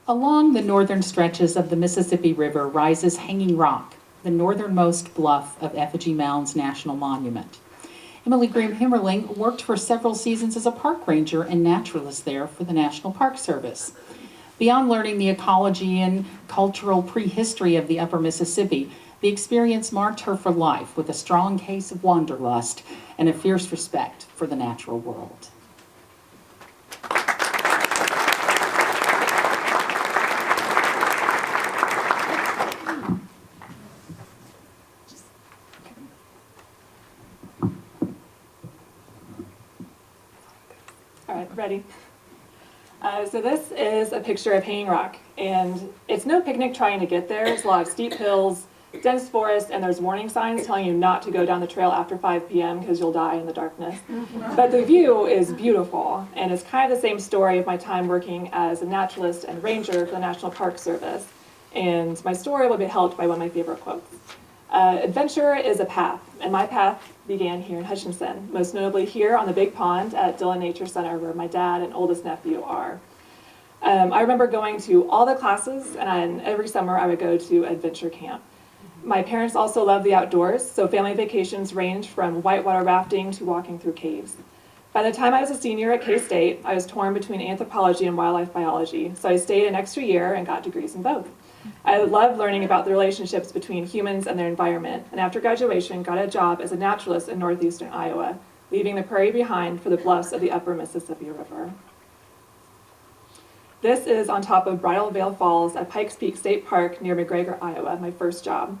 Along the northern stretches of the Mississippi River rises Hanging Rock, the northernmost bluff of Effigy Mounds National Monument. Emily Groom Hemmerling worked for several seasons as a park ranger and naturalist there for the National Park Service. Beyond learning the ecology and cultural prehistory of the upper Mississippi, the experience marked her for life with a strong case of wanderlust and a fierce respect for the natural world. All right, ready? So this is a picture of Hanging Rock, and it's no picnic trying to get there. There's a lot of steep hills, dense forest, and there's warning signs telling you not to go down the trail after 5 p.m. because you'll die in the darkness. But the view is beautiful, and it's kind of the same story of my time working as a naturalist and ranger for the National Park Service. And my story will be helped by one of my favorite quotes. Adventure is a path, and my path began here in Hutchinson, most notably here on the Big Pond at Dillon Nature Center, where my dad and oldest nephew are. I remember going to all the classes, and every summer I would go to adventure camp. My parents also love the outdoors, so family vacations ranged from whitewater rafting to walking through caves. By the time I was a senior at K-State, I was torn between anthropology and wildlife biology, so I stayed an extra year and got degrees in both. I loved learning about the relationships between humans and their environment, and after graduation, got a job as a naturalist in northeastern Iowa, leaving the prairie behind for the bluffs of the upper Mississippi River. This is on top of Bridal Veil Falls at Pikes Peak State Park near McGregor, Iowa, my first job.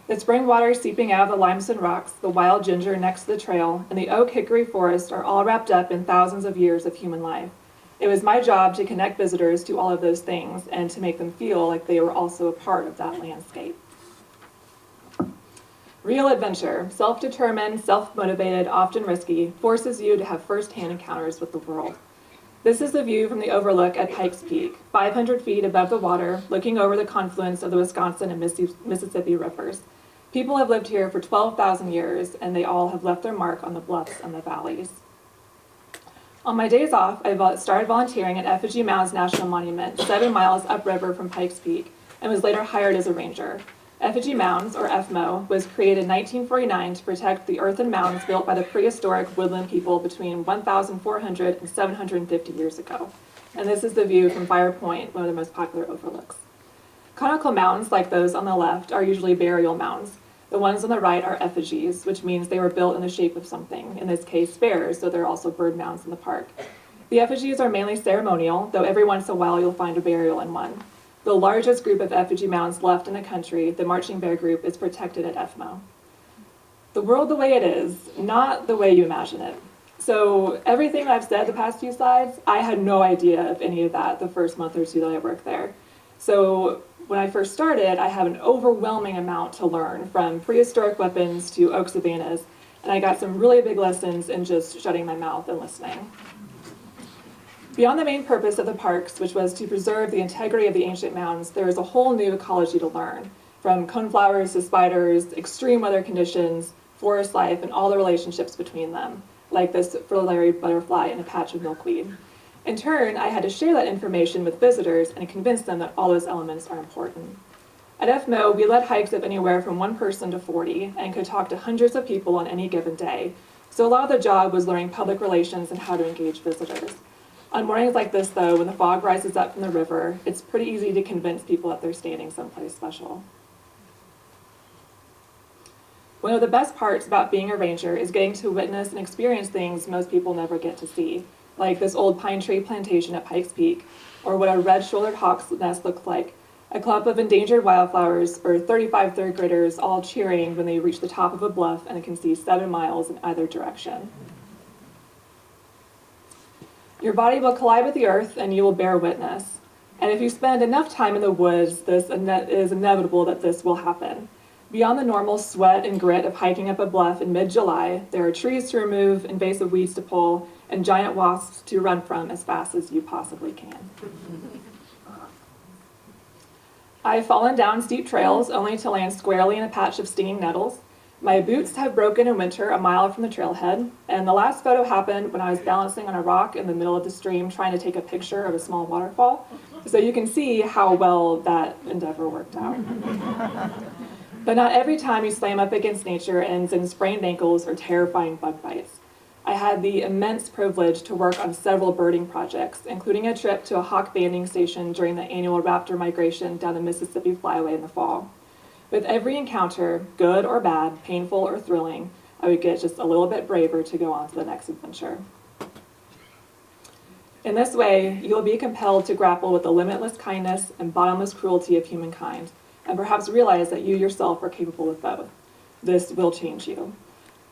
The spring water seeping out of the limestone rocks, the wild ginger next to the trail, and the oak hickory forest are all wrapped up in thousands of years of human life. It was my job to connect visitors to all of those things and to make them feel like they were also a part of that landscape. Real adventure, self-determined, self-motivated, often risky, forces you to have first-hand encounters with the world. This is the view from the overlook at Pikes Peak, 500 feet above the water, looking over the confluence of the Wisconsin and Mississippi rivers. People have lived here for 12,000 years, and they all have left their mark on the bluffs and the valleys. On my days off, I started volunteering at Effigy Mounds National Monument, 7 miles upriver from Pikes Peak, and was later hired as a ranger. Effigy Mounds, or FMO, was created in 1949 to protect the earthen mounds built by the prehistoric woodland people between 1,400 and 750 years ago. And this is the view from Fire Point, one of the most popular overlooks. Conical mounds, like those on the left, are usually burial mounds. The ones on the right are effigies, which means they were built in the shape of something, in this case bears, so there are also bird mounds in the park. The effigies are mainly ceremonial, though every once in a while you'll find a burial in one. The largest group of effigy mounds left in the country, the Marching Bear Group, is protected at FMO. The world the way it is, not the way you imagine it. So everything I've said the past few slides, I had no idea of any of that the first month or two that I worked there. So when I first started, I have an overwhelming amount to learn, from prehistoric weapons to oak savannas, and I got some really big lessons in just shutting my mouth and listening. Beyond the main purpose of the parks, which was to preserve the integrity of the ancient mounds, there is a whole new ecology to learn, from coneflowers to spiders, extreme weather conditions, forest life, and all the relationships between them, like this fritillary butterfly and a patch of milkweed. In turn, I had to share that information with visitors and convince them that all those elements are important. At FMO, we led hikes of anywhere from 1 person to 40 and could talk to hundreds of people on any given day. So a lot of the job was learning public relations and how to engage visitors. On mornings like this, though, when the fog rises up from the river, it's pretty easy to convince people that they're standing someplace special. One of the best parts about being a ranger is getting to witness and experience things most people never get to see, like this old pine tree plantation at Pikes Peak, or what a red-shouldered hawk's nest looks like, a clump of endangered wildflowers, or 35 third graders all cheering when they reach the top of a bluff and can see 7 miles in either direction. Your body will collide with the earth and you will bear witness. And if you spend enough time in the woods, this is inevitable that this will happen. Beyond the normal sweat and grit of hiking up a bluff in mid-July, there are trees to remove, invasive weeds to pull, and giant wasps to run from as fast as you possibly can. I've fallen down steep trails only to land squarely in a patch of stinging nettles. My boots have broken in winter a mile from the trailhead, and the last photo happened when I was balancing on a rock in the middle of the stream trying to take a picture of a small waterfall. So you can see how well that endeavor worked out. But not every time you slam up against nature ends in sprained ankles or terrifying bug bites. I had the immense privilege to work on several birding projects, including a trip to a hawk banding station during the annual raptor migration down the Mississippi Flyway in the fall. With every encounter, good or bad, painful or thrilling, I would get just a little bit braver to go on to the next adventure. In this way, you will be compelled to grapple with the limitless kindness and bottomless cruelty of humankind, and perhaps realize that you yourself are capable of both. This will change you.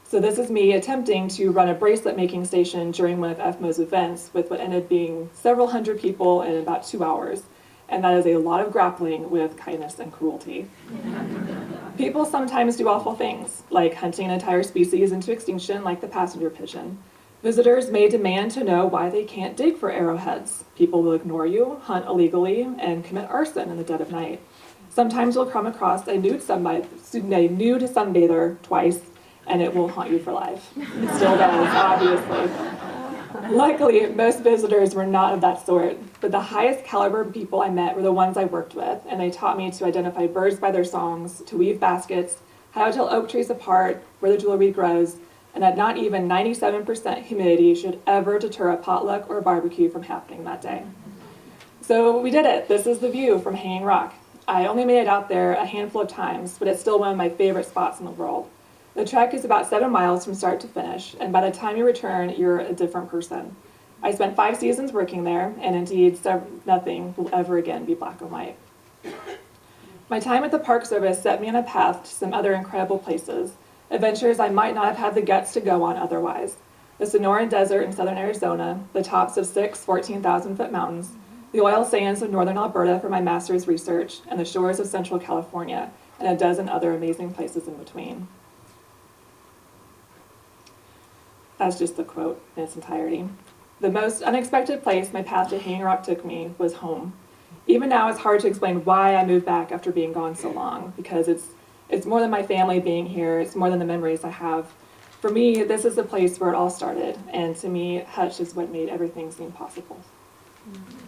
So this is me attempting to run a bracelet-making station during one of FMO's events with what ended up being several hundred people in about 2 hours, and that is a lot of grappling with kindness and cruelty. People sometimes do awful things, like hunting an entire species into extinction like the passenger pigeon. Visitors may demand to know why they can't dig for arrowheads. People will ignore you, hunt illegally, and commit arson in the dead of night. Sometimes you'll come across a nude sunbather twice, and it will haunt you for life. It still does, obviously. Luckily, most visitors were not of that sort, but the highest caliber people I met were the ones I worked with, and they taught me to identify birds by their songs, to weave baskets, how to tell oak trees apart, where the jewelry grows, and that not even 97% humidity should ever deter a potluck or a barbecue from happening that day. So we did it. This is the view from Hanging Rock. I only made it out there a handful of times, but it's still one of my favorite spots in the world. The trek is about 7 miles from start to finish, and by the time you return, you're a different person. I spent 5 seasons working there, and indeed, nothing will ever again be black and white. My time at the Park Service set me on a path to some other incredible places, adventures I might not have had the guts to go on otherwise. The Sonoran Desert in southern Arizona, the tops of 6 14,000-foot mountains, the oil sands of northern Alberta for my master's research, and the shores of central California, and a dozen other amazing places in between. That's just the quote in its entirety. The most unexpected place my path to Hanging Rock took me was home. Even now, it's hard to explain why I moved back after being gone so long, because it's more than my family being here, it's more than the memories I have. For me, this is the place where it all started, and to me, Hutch is what made everything seem possible. Mm-hmm.